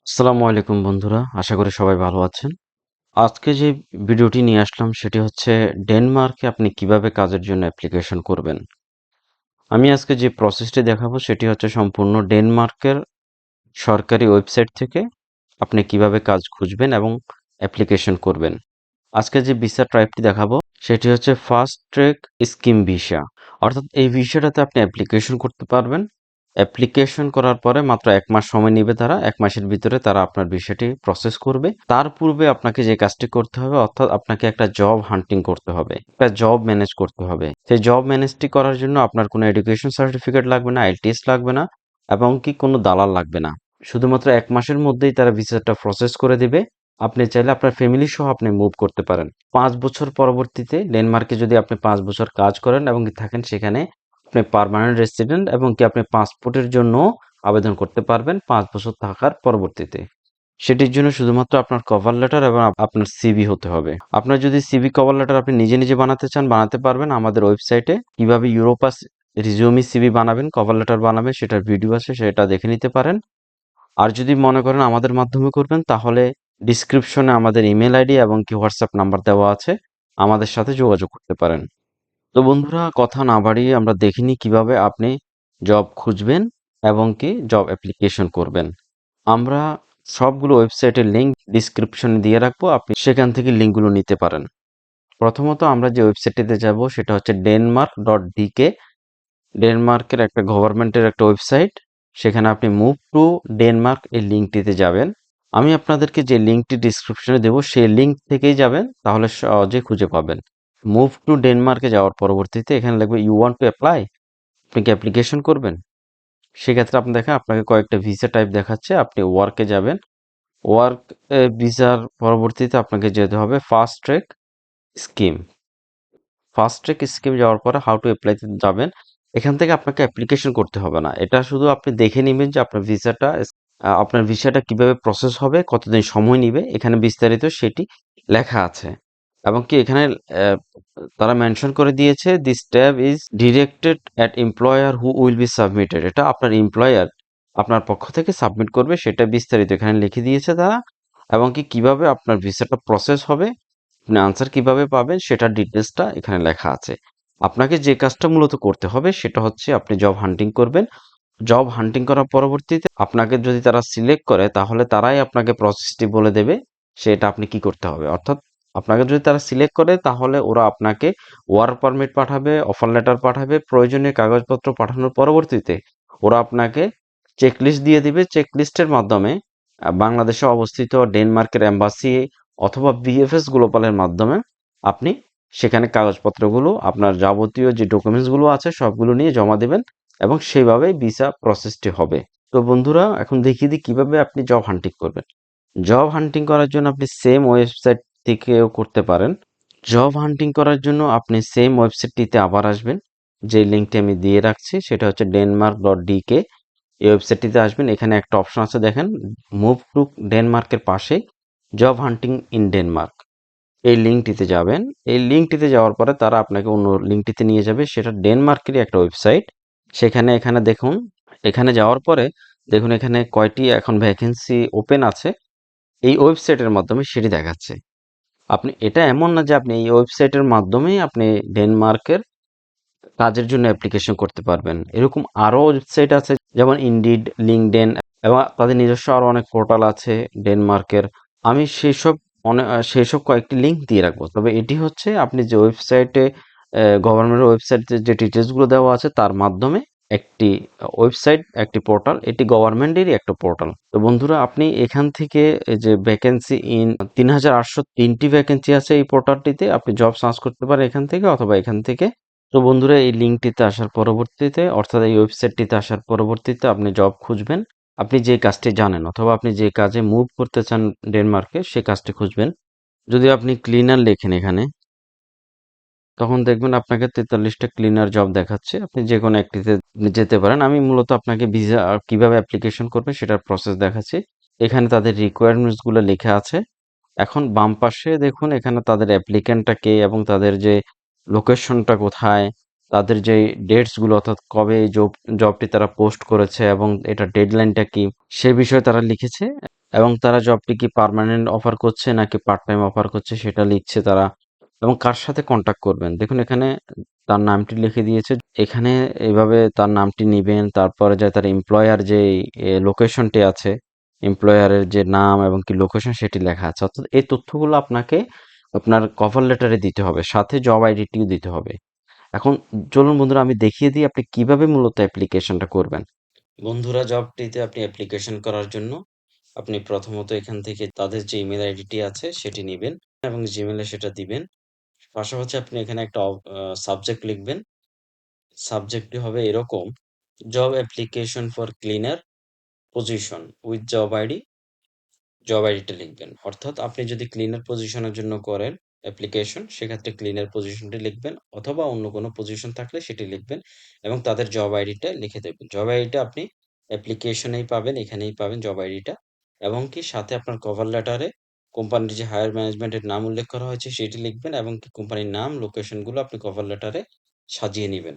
আসসালামু আলাইকুম বন্ধুরা, আশা করি সবাই ভালো আছেন। আজকে যে ভিডিওটি নিয়ে আসলাম সেটি হচ্ছে ডেনমার্কে আপনি কিভাবে কাজের জন্য অ্যাপ্লিকেশন করবেন। আমি আজকে যে প্রসেসটি দেখাবো সেটি হচ্ছে সম্পূর্ণ ডেনমার্কের সরকারি ওয়েবসাইট থেকে আপনি কিভাবে কাজ খুঁজবেন এবং অ্যাপ্লিকেশন করবেন। আজকে যে ভিসা টাইপটি দেখাবো সেটি হচ্ছে ফাস্ট ট্র্যাক স্কিম ভিসা। অর্থাৎ এই ভিসাটাতে আপনি অ্যাপ্লিকেশন করতে পারবেন। অ্যাপ্লিকেশন করার পরে মাত্র ১ মাস সময় নিবে তারা। ১ মাসের ভিতরে তারা আপনার ভিসাটি প্রসেস করবে। তার পূর্বে আপনাকে যে কাজটি করতে হবে অর্থাৎ আপনাকে একটা জব হান্টিং করতে হবে। একটা জব ম্যানেজ করতে হবে। সেই জব ম্যানেজটি করার জন্য আপনার কোনো এডুকেশন সার্টিফিকেট লাগবে না, আইএলটিএস লাগবে না এবং কি কোনো দালাল লাগবে না। শুধুমাত্র ১ মাসের মধ্যেই তারা ভিসাটা প্রসেস করে দিবে। আপনি চাইলে আপনার ফ্যামিলি সহ আপনি মুভ করতে পারেন। ৫ বছর পরবর্তীতে ডেনমার্কে যদি আপনি ৫ বছর কাজ করেন এবং কি থাকেন সেখানে আপনি পার্মানেন্ট রেসিডেন্ট এবং কি আপনি পাসপোর্টের জন্য আবেদন করতে পারবেন ৫ বছর থাকার পরবর্তীতে। সেটির জন্য শুধুমাত্র আপনার কভার লেটার এবং আপনার সিভি হতে হবে। আপনার যদি সিভি কভার লেটার আপনি নিজে নিজে বানাতে চান বানাতে পারবেন আমাদের ওয়েবসাইটে। কিভাবে ইউরোপাস রিজিউমি সিভি বানাবেন, কভার লেটার বানাবেন সেটার ভিডিও আছে সেটা দেখে নিতে পারেন। আর যদি মনে করেন আমাদের মাধ্যমে করবেন তাহলে ডিসক্রিপশনে আমাদের ইমেল আইডি এবং কি হোয়াটসঅ্যাপ নাম্বার দেওয়া আছে, আমাদের সাথে যোগাযোগ করতে পারেন। তো বন্ধুরা কথা না বাড়িয়ে আমরা দেখিনি কিভাবে আপনি জব খুঁজবেন এবং কি জব অ্যাপ্লিকেশন করবেন। আমরা সবগুলো ওয়েবসাইটের লিঙ্ক ডিসক্রিপশনে দিয়ে রাখবো, আপনি সেখান থেকে লিঙ্কগুলো নিতে পারেন। প্রথমত আমরা যে ওয়েবসাইটটিতে যাব সেটা হচ্ছে denmark.dk। ডেনমার্কের একটা গভর্নমেন্টের একটা ওয়েবসাইট। সেখানে আপনি মুভ টু ডেনমার্ক এই লিঙ্কটিতে যাবেন। আমি আপনাদেরকে যে লিঙ্কটি ডিসক্রিপশনে দেবো সেই লিঙ্ক থেকেই যাবেন, তাহলে সহজে খুঁজে পাবেন। মুভ টু ডেনমার্কে যাওয়ার পরবর্তীতে এখানে লিখবে ইউ ওয়ান্ট টু অ্যাপ্লাই। আপনি কি অ্যাপ্লিকেশন করবেন? সেক্ষেত্রে আপনি দেখেন আপনাকে কয়েকটা ভিসা টাইপ দেখাচ্ছে, আপনি ওয়ার্কে যাবেন। ওয়ার্ক ভিসার পরবর্তীতে আপনাকে যেতে হবে fast track scheme. Fast track scheme যাওয়ার পরে হাউ টু অ্যাপ্লাইতে যাবেন। এখান থেকে আপনাকে অ্যাপ্লিকেশন করতে হবে না। এটা শুধু আপনি দেখে নিবেন যে আপনার ভিসাটা কিভাবে প্রসেস হবে, কতদিন সময় নিবে। এখানে বিস্তারিত সেটি লেখা আছে। এবং কি এখানে তারা মেনশন করে দিয়েছে this tab is directed at employer who will be submitted. এটা আপনার এমপ্লয়ার আপনার পক্ষ থেকে সাবমিট করবে, সেটা বিস্তারিত এখানে লিখে দিয়েছে তারা। এবং কি কিভাবে আপনার ভিসাটা প্রসেস হবে, আপনি আনসার কিভাবে পাবেন সেটার ডিটেলসটা এখানে লেখা আছে। আপনাকে যে কাজটা মূলত করতে হবে সেটা হচ্ছে আপনি জব হান্টিং করবেন। জব হান্টিং করার পরবর্তীতে আপনাকে যদি তারা সিলেক্ট করে তাহলে তারাই আপনাকে প্রসেসটি বলে দেবে সেটা আপনি কি করতে হবে। অর্থাৎ আপনাকে যদি তারা সিলেক্ট করে তাহলে ওরা আপনাকে ওয়ার্ক পারমিট পাঠাবে, অফার লেটার পাঠাবে, প্রয়োজনীয় কাগজপত্র পাঠানোর পরবর্তীতে ওরা আপনাকে চেকলিস্ট দিয়ে দিবে। চেকলিস্টের মাধ্যমে বাংলাদেশে অবস্থিত ডেনমার্কের এম্বাসি অথবা বিএফএস গ্লোবালের মাধ্যমে আপনি সেখানে কাগজপত্রগুলো আপনার যাবতীয় যে ডকুমেন্টসগুলো আছে সবগুলো নিয়ে জমা দেবেন এবং সেইভাবেই ভিসা প্রসেসটি হবে। তো বন্ধুরা এখন দেখিয়ে দিই কিভাবে আপনি জব হান্টিং করবেন। জব হান্টিং করার জন্য আপনি সেম ওয়েবসাইট থেকেও করতে পারেন। জব হান্টিং করার জন্য আপনি সেম ওয়েবসাইটটিতে আবার আসবেন। যে লিঙ্কটি আমি দিয়ে রাখছি সেটা হচ্ছে denmark.dk। এই ওয়েবসাইটটিতে আসবেন, এখানে একটা অপশন আছে দেখেন মুভ টু ডেনমার্কের পাশে জব হান্টিং ইন ডেনমার্ক। এই লিঙ্কটিতে যাবেন। এই লিঙ্কটিতে যাওয়ার পরে তারা আপনাকে অন্য লিঙ্কটিতে নিয়ে যাবে, সেটা ডেনমার্কেরই একটা ওয়েবসাইট। এখানে দেখুন, এখানে যাওয়ার পরে দেখুন এখানে কয়টি এখন ভ্যাকেন্সি ওপেন আছে এই ওয়েবসাইটের মাধ্যমে সেটি দেখাচ্ছে। আপনি এটা এমন না যে আপনি এই ওয়েবসাইটের মাধ্যমেই আপনি ডেনমার্কের কাজের জন্য অ্যাপ্লিকেশন করতে পারবেন। এরকম আরও ওয়েবসাইট আছে যেমন ইনডিড, লিঙ্কডইন এবং তাদের নিজস্ব আরও অনেক পোর্টাল আছে ডেনমার্কের। আমি সেসব কয়েকটি লিঙ্ক দিয়ে রাখবো। তবে এটি হচ্ছে আপনি যে ওয়েবসাইটে গভর্নমেন্টের ওয়েবসাইটে যে ডিটেলসগুলো দেওয়া আছে তার মাধ্যমে একটি ওয়েবসাইট, একটি পোর্টাল, এটি গভর্নমেন্টেরই একটা পোর্টাল। তো বন্ধুরা আপনি এখান থেকে এই যে ভ্যাকেন্সি ইন ৩,৮০৩টি ভ্যাকেন্সি আছে এই পোর্টালটিতে, আপনি জব সার্চ করতে পারেন এখান থেকে অথবা এখান থেকে। তো বন্ধুরা এই লিঙ্কটিতে আসার পরবর্তীতে অর্থাৎ এই ওয়েবসাইটটিতে আসার পরবর্তীতে আপনি জব খুঁজবেন। আপনি যে কাজটি জানেন অথবা আপনি যে কাজে মুভ করতে চান ডেনমার্কে সে কাজটি খুঁজবেন। যদি আপনি ক্লিনার লেখেন এখানে তখন দেখবেন আপনাকে ৪৩টা ক্লিনার জব দেখাচ্ছে। আপনি যে কোনো একটিতে যেতে পারেন। আমি মূলত আপনাকে ভিসা কিভাবে অ্যাপ্লিকেশন করবেন সেটার প্রসেস দেখাচ্ছি। এখানে তাদের রিকোয়ারমেন্টসগুলো লেখা আছে। এখন বাম পাশে দেখুন এখানে তাদের অ্যাপ্লিক্যান্টটা কে এবং তাদের যে লোকেশনটা কোথায়, তাদের যে ডেটসগুলো অর্থাৎ কবে জবটি তারা পোস্ট করেছে এবং এটা ডেডলাইনটা কি সে বিষয়ে তারা লিখেছে। এবং তারা জবটি কি পার্মানেন্ট অফার করছে নাকি পার্ট টাইম অফার করছে সেটা লিখছে তারা, এবং কার সাথে কন্ট্যাক্ট করবেন। দেখুন এখানে তার নামটি লিখে দিয়েছে। এখানে এভাবে তার নামটি নিবেন, তারপরে যে তার এমপ্লয়ার যে লোকেশনটি আছে, এমপ্লয়ারের যে নাম এবং কি লোকেশন সেটি লেখা আছে। অর্থাৎ এই তথ্যগুলো আপনাকে আপনার কভার লেটারে দিতে হবে, সাথে জব আইডিটিও দিতে হবে। এখন চলুন বন্ধুরা আমি দেখিয়ে দিই আপনি কিভাবে মূলত অ্যাপ্লিকেশনটা করবেন। বন্ধুরা, জবটিতে আপনি অ্যাপ্লিকেশন করার জন্য আপনি প্রথমত এখান থেকে তাদের যে ইমেল আইডিটি আছে সেটি নেবেন এবং জিমেলে সেটা দিবেন। পাশাপাশি আপনি এখানে একটা সাবজেক্ট লিখবেন। সাবজেক্টটি হবে এরকম: job application for cleaner position with job আইডিটা লিখবেন। অর্থাৎ আপনি যদি ক্লিনার পজিশনের জন্য করেন অ্যাপ্লিকেশন, সেক্ষেত্রে ক্লিনার পজিশনটি লিখবেন, অথবা অন্য কোনো পজিশন থাকলে সেটি লিখবেন এবং তাদের জব আইডিটা লিখে দেবেন। জব আইডিটা আপনি অ্যাপ্লিকেশনেই পাবেন, এখানেই পাবেন জব আইডিটা। এবং কি সাথে আপনার কভার লেটারে কোম্পানির যে হায়ার ম্যানেজমেন্টের নাম উল্লেখ করা হয়েছে সেটি লিখবেন এবং কি কোম্পানির নাম, লোকেশনগুলো আপনি কভার লেটারে সাজিয়ে নিবেন।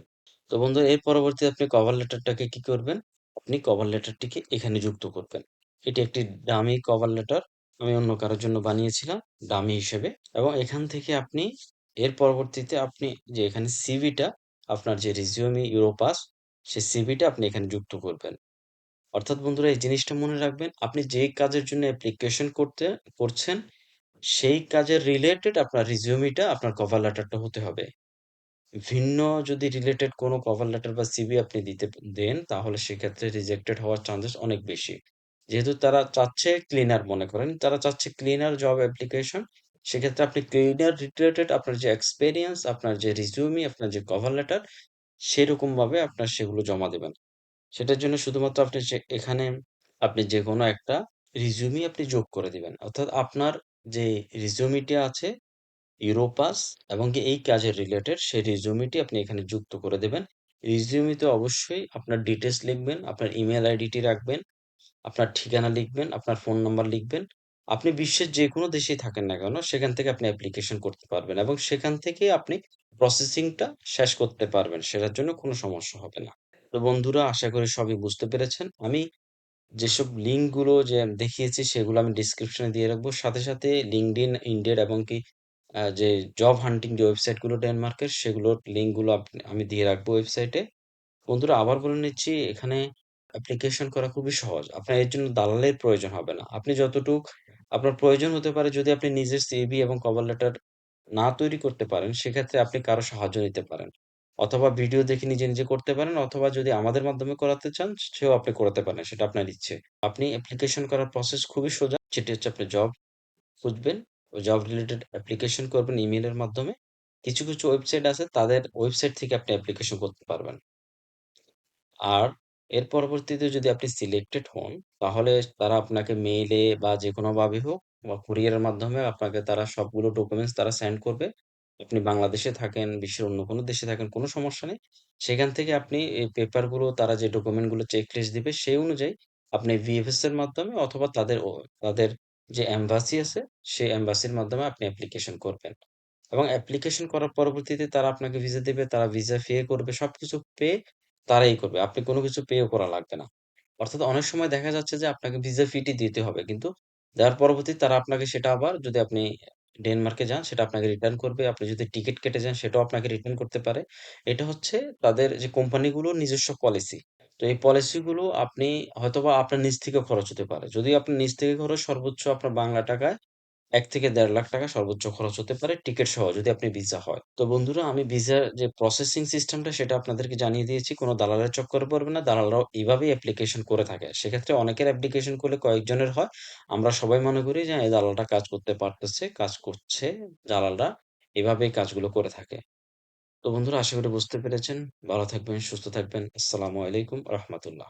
তো বন্ধুরা, এর পরবর্তীতে আপনি কভার লেটারটাকে কি করবেন? আপনি কভার লেটারটিকে এখানে যুক্ত করবেন। এটি একটি ডামি কভার লেটার, আমি অন্য কারোর জন্য বানিয়েছিলাম ডামি হিসেবে। এবং এখান থেকে আপনি এর পরবর্তীতে আপনি যে এখানে সিভিটা, আপনার যে রিজিউমি ইউরোপাস, সেই সিভিটা আপনি এখানে যুক্ত করবেন। অর্থাৎ বন্ধুরা, এই জিনিসটা মনে রাখবেন, আপনি যেই কাজের জন্য অ্যাপ্লিকেশন করছেন সেই কাজের রিলেটেড আপনার রিজিউমিটা, আপনার কভার লেটারটা হতে হবে। ভিন্ন যদি রিলেটেড কোনো কভার লেটার বা সিভি আপনি দেন, তাহলে সেক্ষেত্রে রিজেক্টেড হওয়ার চান্সেস অনেক বেশি। যেহেতু তারা চাচ্ছে ক্লিনার, মনে করেন তারা চাচ্ছে ক্লিনার জব অ্যাপ্লিকেশন, সেক্ষেত্রে আপনি ক্লিনার রিলেটেড আপনার যে এক্সপেরিয়েন্স, আপনার যে রিজিউমি, আপনার যে কভার লেটার, সেরকম ভাবে আপনার সেগুলো জমা দেবেন। সেটার জন্য শুধুমাত্র আপনি এখানে আপনি যে কোনো একটা রিজিউমি আপনি যোগ করে দিবেন। অর্থাৎ আপনার যে রিজিউমিটি আছে ইউরোপাস এবং কি এই কাজের রিলেটেড, সেই রিজিউমিটি আপনি এখানে যুক্ত করে দেবেন। রিজিউমিতে অবশ্যই আপনার ডিটেলস লিখবেন, আপনার ইমেল আইডিটি রাখবেন, আপনার ঠিকানা লিখবেন, আপনার ফোন নাম্বার লিখবেন। আপনি বিশ্বের যেকোনো দেশেই থাকেন না কেন, সেখান থেকে আপনি অ্যাপ্লিকেশন করতে পারবেন এবং সেখান থেকে আপনি প্রসেসিংটা শেষ করতে পারবেন। সেটার জন্য কোনো সমস্যা হবে না। তো বন্ধুরা, আশা করি সবই বুঝতে পেরেছেন। আমি যেসব লিঙ্কগুলো যে দেখিয়েছি সেগুলো আমি ডেসক্রিপশনে দিয়ে রাখবো। সাথে, সাথে LinkedIn, Indeed এবং কি যে জব হান্টিং যে ওয়েবসাইটগুলো ডেনমার্কের, সেগুলোর লিঙ্কগুলো আমি দিয়ে রাখবো ওয়েবসাইটে। বন্ধুরা, আবার বলে নিচ্ছি, এখানে অ্যাপ্লিকেশন করা খুবই সহজ। আপনার এর জন্য দালালের প্রয়োজন হবে না। আপনি যতটুক আপনার প্রয়োজন হতে পারে, যদি আপনি নিজের সিভি এবং কভার লেটার না তৈরি করতে পারেন, সেক্ষেত্রে আপনি কারো সাহায্য নিতে পারেন। অথবা ভিডিও দেখে নিজে, নিজে করতে পারেন, অথবা যদি আমাদের মাধ্যমে করাতে চান সেও আপনি করাতে পারেন। সেটা আপনার ইচ্ছে। আপনি অ্যাপ্লিকেশন করার প্রসেস খুবই সোজা। সেটি হচ্ছে আপনি জব খুঁজবেন, ওই জব রিলেটেড অ্যাপ্লিকেশন করবেন ইমেইলের মাধ্যমে। কিছু, কিছু ওয়েবসাইট আছে, তাদের ওয়েবসাইট থেকে আপনি অ্যাপ্লিকেশন করতে পারবেন। আর এর পরবর্তীতে যদি আপনি সিলেক্টেড হন, তাহলে তারা আপনাকে মেইলে বা যেকোনোভাবে হোক বা কুরিয়ারের মাধ্যমে আপনাকে তারা সবগুলো ডকুমেন্টস তারা সেন্ড করবে। আপনি বাংলাদেশে থাকেন, বিশ্বের অন্য কোনো দেশে থাকেন, কোনো সমস্যা নেই। সেখান থেকে আপনি এই পেপারগুলো, তারা যে ডকুমেন্টগুলো চেকলিস্ট দিবে সেই অনুযায়ী আপনি ভিএফএস এর মাধ্যমে অথবা তাদের যে এম্বাসি আছে, সেই এম্বাসির মাধ্যমে আপনি অ্যাপ্লিকেশন করবেন। এবং অ্যাপ্লিকেশন করার পরবর্তীতে তারা আপনাকে ভিসা দিবে, তারা ভিসা পে করবে। সবকিছু পে তারাই করবে। আপনি কোনো কিছু পেও করা লাগবে না। অর্থাৎ অনেক সময় দেখা যাচ্ছে যে আপনাকে ভিসা ফিটি দিতে হবে। কিন্তু দেওয়ার পরবর্তীতে তারা আপনাকে সেটা আবার, যদি আপনি ডেনমার্কে যান, সেটা আপনাকে রিটার্ন করবে। আপনি যদি টিকেট কেটে যান, সেটাও আপনাকে রিটার্ন করতে পারে। এটা হচ্ছে তাদের যে কোম্পানিগুলোর নিজস্ব পলিসি। তো এই পলিসিগুলো আপনি হয়তোবা আপনার নিজ থেকে খরচ হতে পারে। যদি আপনার নিজ থেকে খরচ সর্বোচ্চ আপনার বাংলা টাকায় ১ থেকে ১.৫ লাখ টাকা সর্বোচ্চ খরচ হতে পারে টিকেট সহ, যদি আপনি ভিসা হয়। তো বন্ধুরা, আমি ভিসার যে প্রসেসিং সিস্টেমটা সেটা আপনাদেরকে জানিয়ে দিয়েছি। কোনো দালালের চক্করে পড়বেন না। দালালরাও এভাবেই অ্যাপ্লিকেশন করে থাকে। সেক্ষেত্রে অনেকের অ্যাপ্লিকেশন করলে কয়েকজনের হয়। আমরা সবাই মনে করি যে এই দালালটা কাজ করতে পারতেছে, কাজ করছে। দালালরা এভাবেই কাজগুলো করে থাকে। তো বন্ধুরা, আশা করি বুঝতে পেরেছেন। ভালো থাকবেন, সুস্থ থাকবেন। আসসালামু আলাইকুম রাহমাতুল্লাহ।